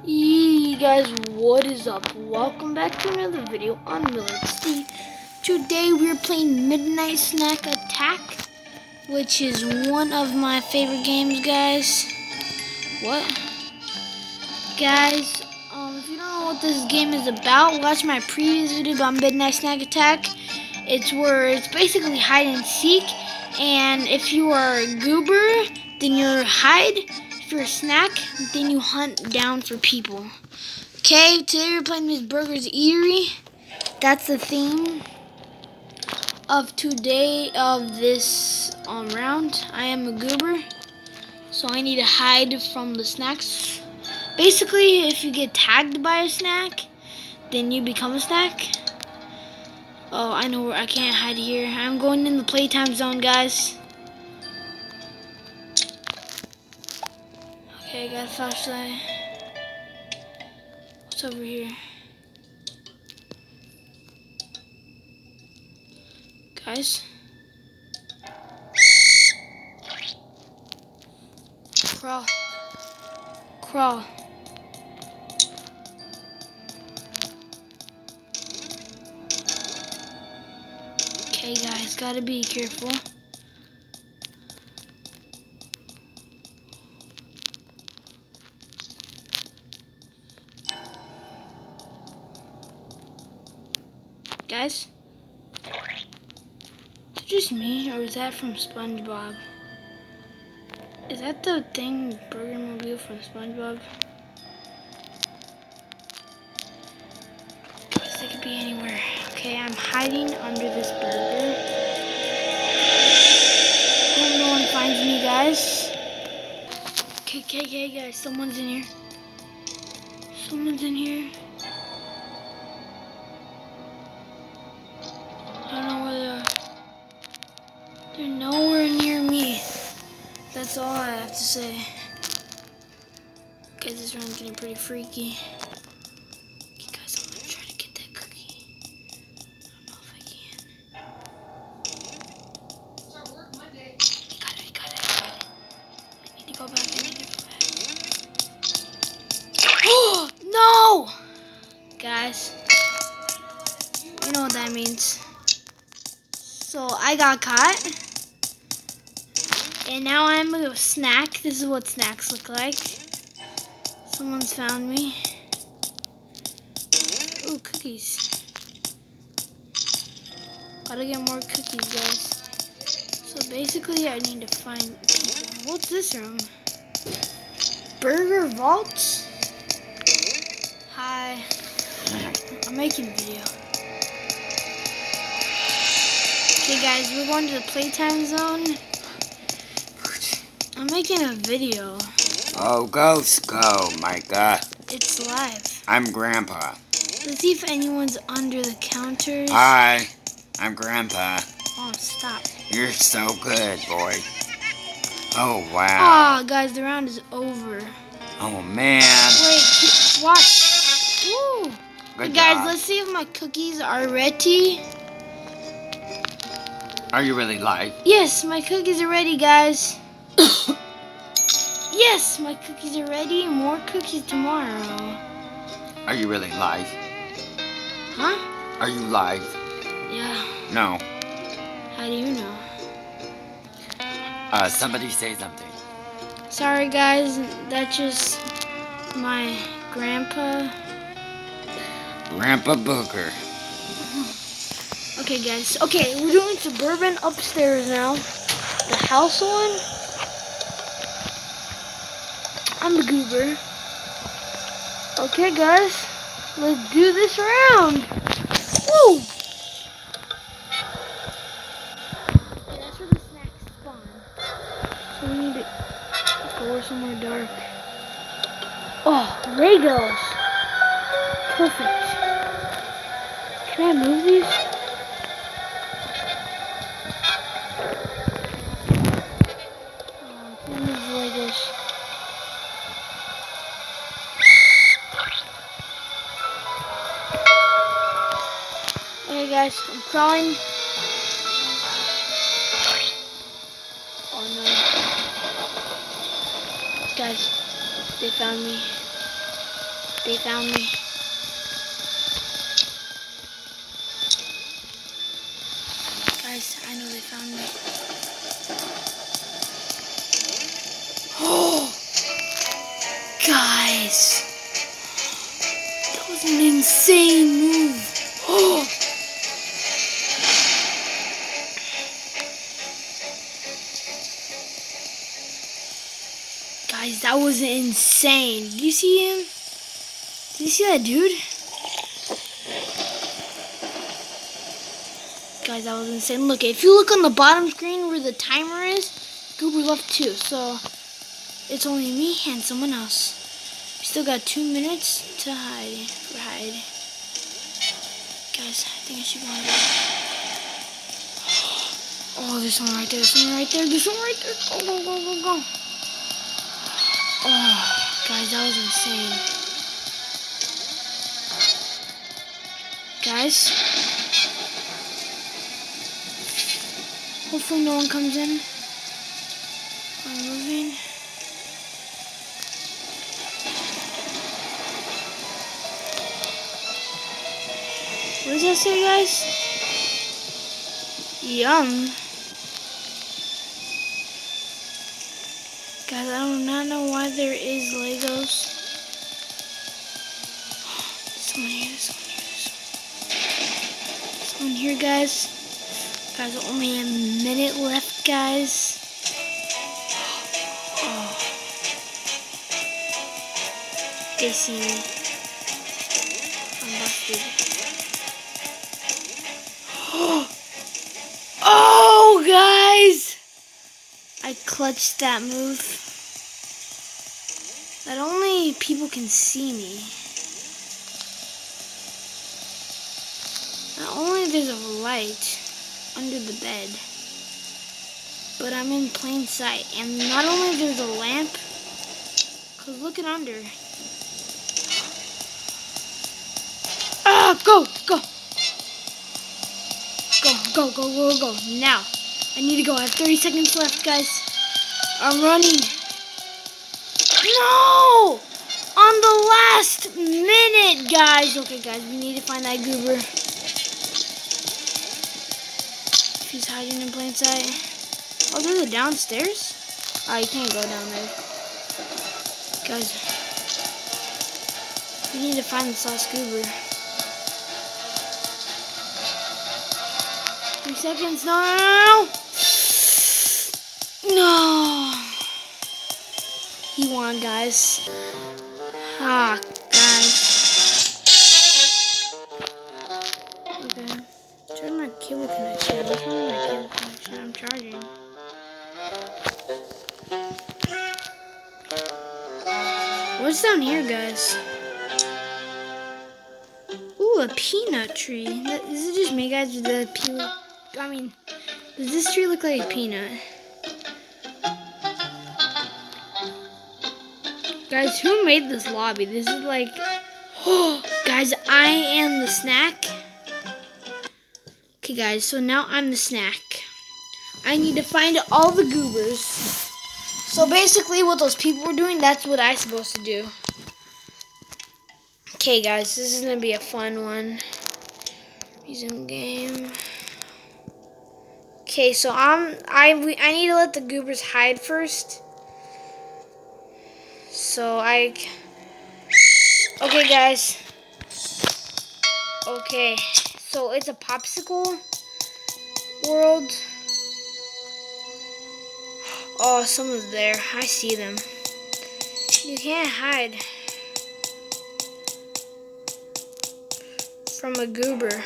Hey guys, what is up? Welcome back to another video on Millard Steve. Today we're playing Midnight Snack Attack, which is one of my favorite games, guys. What? Guys, if you don't know what this game is about, watch my previous video about Midnight Snack Attack. It's basically hide and seek, and if you are a goober, then you hide. If you're a snack, then you hunt down for people. Okay, today we're playing Miss Burger's Eatery. That's the theme of this round. I am a goober, so I need to hide from the snacks. Basically, if you get tagged by a snack, then you become a snack. Oh, I know where I can't hide here. I'm going in the playtime zone, guys. Okay, I got a flashlight. What's over here? Guys? Crawl. Crawl. Okay, guys, gotta be careful. Guys? Is it just me, or is that from SpongeBob? Is that the thing, Burger Mobile from SpongeBob? Guess it could be anywhere. Okay, I'm hiding under this burger. Hope no one finds me, guys. Okay, guys, someone's in here. Someone's in here. I don't know where they are. They're nowhere near me. That's all I have to say. Okay, this round's getting pretty freaky. Okay, guys, I'm gonna try to get that cookie. I don't know if I can. I got it. I need to go back. Oh, no! Guys, you know what that means. So I got caught. And now I'm a snack. This is what snacks look like. Someone's found me. Ooh, cookies. Gotta get more cookies, guys. So basically, I need to find people. What's this room? Burger Vault? Hi. I'm making a video. Okay, guys, we're going to the playtime zone. I'm making a video. Oh, ghosts go, Micah. It's live. I'm Grandpa. Let's see if anyone's under the counters. Hi, I'm Grandpa. Oh, stop. You're so good, boy. Oh, wow. Oh, guys, the round is over. Oh, man. Wait, watch. Woo. Good Hey, guys, job. let's see if my cookies are ready. Are you really live? Yes, my cookies are ready, guys. Yes, my cookies are ready. More cookies tomorrow. Are you really live? Huh? Are you live? Yeah. No. How do you know? Somebody say something. Sorry, guys. That's just my grandpa. Grandpa Booker. Okay, guys. Okay, we're doing suburban upstairs now. The house one. I'm a goober. Okay, guys. Let's do this round. Woo! Okay, that's where the snacks spawn. So we need to go somewhere dark. Oh, Legos. Perfect. Can I move these? Oh, I can't move the Legos. Okay, guys, I'm crawling. Oh no. Guys, they found me. They found me. Guys, I know they found me. Oh! Guys! That was an insane move. Oh! Guys, that was insane. Did you see him? Did you see that dude? Guys, that was insane. Look, if you look on the bottom screen where the timer is, Goober left too. So, it's only me and someone else. We still got 2 minutes to hide. Guys, I think I should go on there. Oh, there's someone right there. There's someone right there. There's someone right there. Go, go, go, go, go. Oh, guys, that was insane. Guys, hopefully no one comes in. I'm moving. What does that say, guys? Yum. Guys, I do not know why there is Legos. Someone here, someone here, guys. Guys, only a minute left, guys. Oh. They see me. I'm busted. Oh, guys! I clutched that move. That only people can see me. Not only there's a light under the bed, but I'm in plain sight. And not only there's a lamp, cause look at under. Ah, go, go. Go, go, go, go, go. Now. I need to go. I have 30 seconds left, guys. I'm running. No! On the last minute, guys. Okay, guys, we need to find that Goober. He's hiding in plain sight. Oh, there's a downstairs? Oh, you can't go down there. Guys, we need to find this last Goober. 3 seconds. No! No! He won, guys. Ah, guys. Okay. Turn my cable connection. I'm charging. What's down here, guys? Ooh, a peanut tree. Is it just me, guys? With the peanut? I mean, does this tree look like a peanut? Guys, who made this lobby? This is like, oh, guys, I am the snack. Okay, guys, so now I'm the snack. I need to find all the Goobers. So basically what those people were doing, that's what I'm supposed to do. Okay, guys, this is going to be a fun one. Resume game. Okay, so I need to let the Goobers hide first. Okay, guys. Okay, so it's a popsicle world. Oh, someone's there. I see them. You can't hide from a Goober.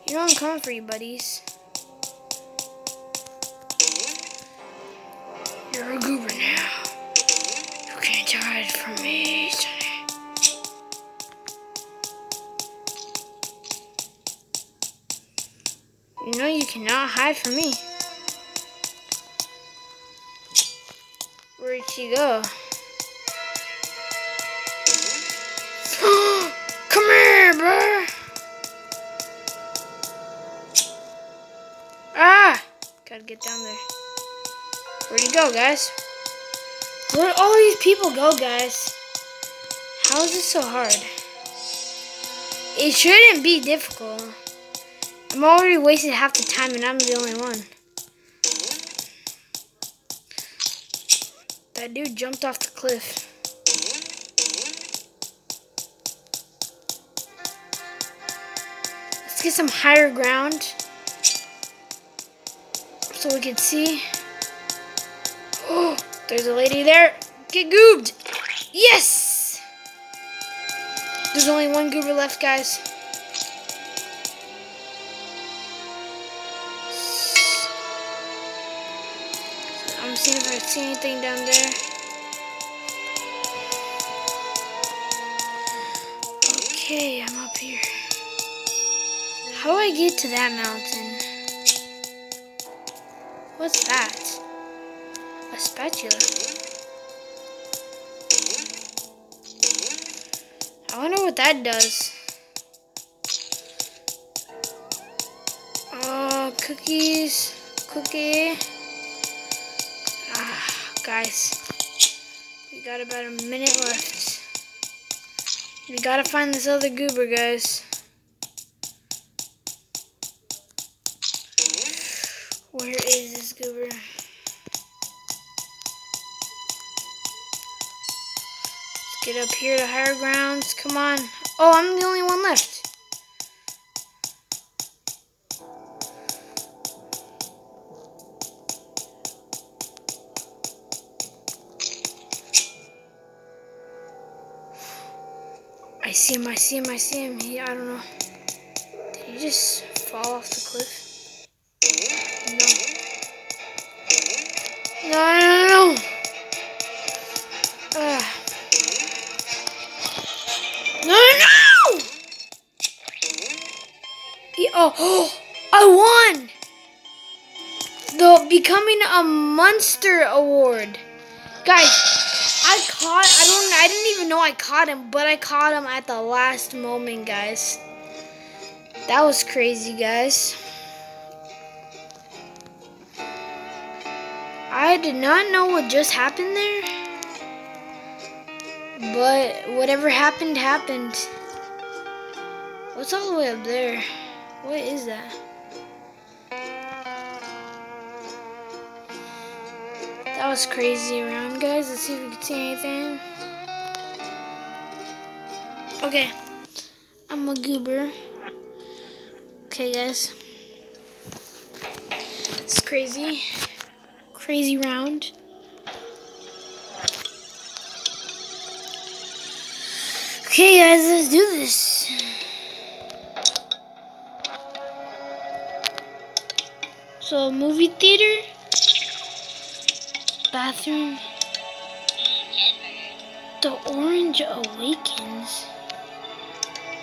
You know I'm coming for you, buddies. You're a Goober now. You can't hide from me, Sonny. You know you cannot hide from me. Where'd she go? Come here, bro. Ah! Gotta get down there. Where'd he go, guys? Where'd all these people go, guys? How is this so hard? It shouldn't be difficult. I'm already wasting half the time and I'm the only one. That dude jumped off the cliff. Let's get some higher ground so we can see. Oh, there's a lady there. Get goobed. Yes! There's only one goober left, guys. I'm seeing if I see anything down there. Okay, I'm up here. How do I get to that mountain? What's that? A spatula. I wonder what that does. Oh, cookies. Cookie. Guys, we got about a minute left. We gotta find this other goober, guys. Where is this goober? Let's get up here to higher grounds. Come on. Oh, I'm the only one left. I see him, I see him, I see him. I don't know. Did he just fall off the cliff? No. No. No. Oh, I won! The Becoming a Monster Award. Guys, I didn't even know I caught him, but I caught him at the last moment, guys. That was crazy, guys. I did not know what just happened there, but whatever happened, happened. What's all the way up there? What is that? That was crazy around, guys. Let's see if we can see anything. Okay, I'm a goober. Okay, guys. It's crazy. Crazy round. Okay, guys, let's do this. So, movie theater. Bathroom. The Orange Awakens.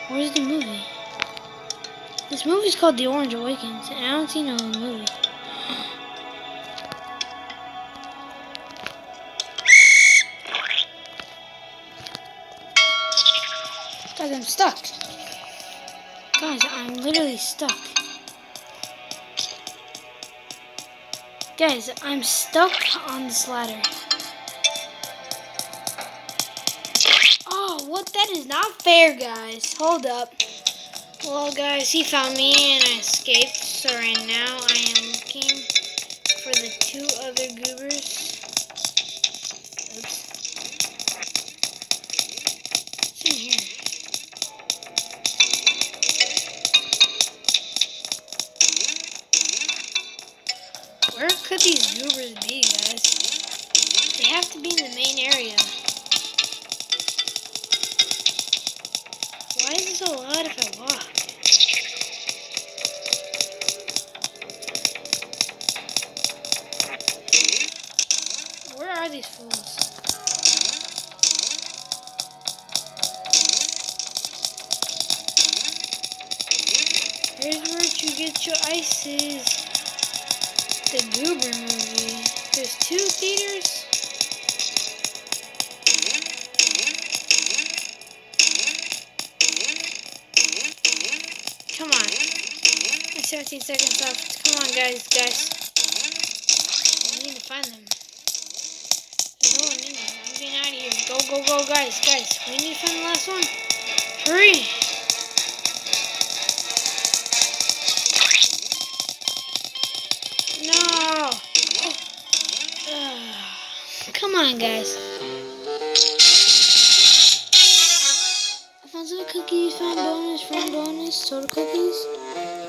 Where's the movie? This movie's called The Orange Awakens, and I don't see no movie. Guys, I'm stuck. Guys, I'm literally stuck. Guys, I'm stuck on this ladder. Oh, what? That is not fair, guys. Hold up. Well, guys, he found me and I escaped. So right now I am looking for the two other goobers. Oops. What's in here? Where could these goobers be, guys? They have to be in the main area. Why is it so loud if I walk? Where are these fools? Here's where you get your ices. The Goober movie. There's 2 theaters. Come on. 17 seconds left. Come on, guys. I need to find them. There's no one in there. Go, go, go, guys. We need to find the last one. Hurry. No. Come on, guys. I found some cookies, found bonus, soda cookies.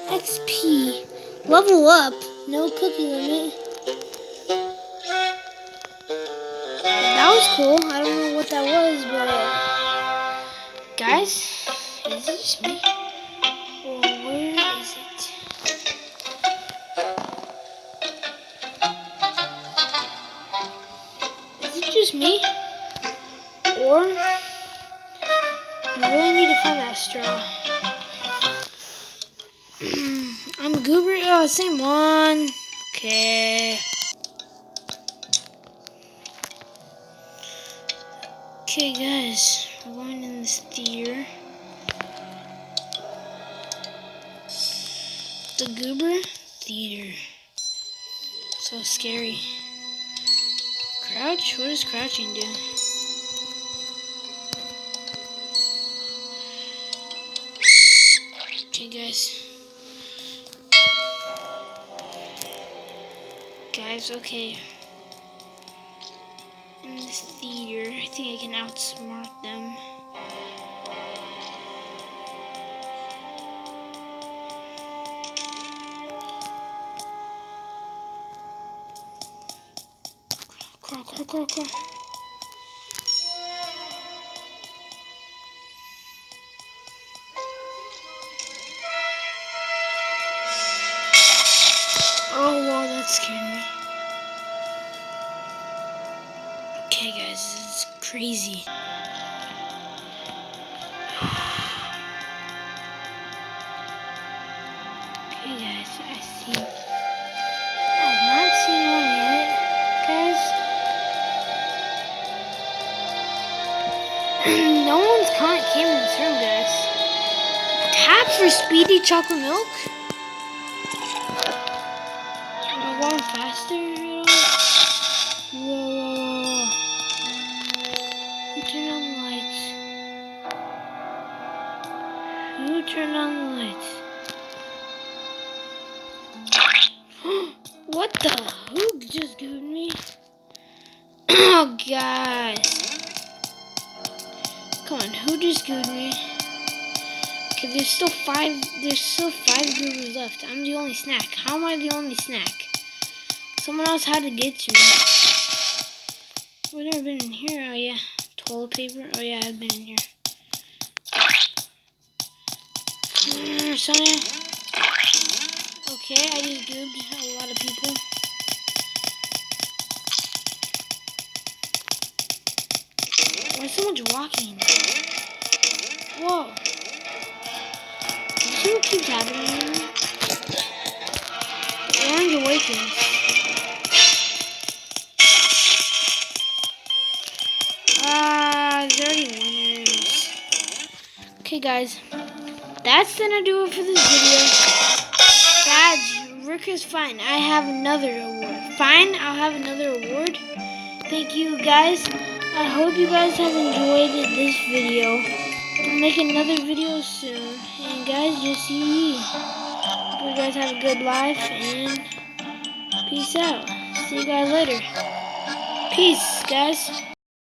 XP. Level up. No cookie limit. That was cool. I don't know what that was, but guys, is it just me? Or where is it? Is it just me? Or I really need to find that straw. I'm a goober. Oh, same one. Okay. Okay, guys, we're going in this theater. The Goober Theater. So scary. Crouch? What does crouching do? Okay, guys. Guys, okay. In this theater, I think I can outsmart them. Crawl. Oh, wow, that scared me. Okay, guys, this is crazy. Okay, guys, I see. I've not seen one yet, guys. No one's came in this room, guys. Tap for Speedy Chocolate Milk? Am I going faster at all? Whoa. Who turned on the lights? Who turned on the lights? What the? Who just gooed me? Oh, guys. Come on, who just gooed me? Okay, there's still five goobers left. I'm the only snack. How am I the only snack? Someone else had to get to me. We've never been in here. Oh, yeah. Toilet paper. Oh, yeah, I've been in here. Sonia. Okay, I just goobed a lot of people. Why is so much walking? Whoa. Does it keep happening? The orange awakens. There's already winners. Okay, guys. That's gonna do it for this video. Guys, Rick is fine. I have another award. Fine, I'll have another award. Thank you, guys. I hope you guys have enjoyed this video. I'll make another video soon. And guys, just see. Hope you guys have a good life and peace out. See you guys later. Peace, guys.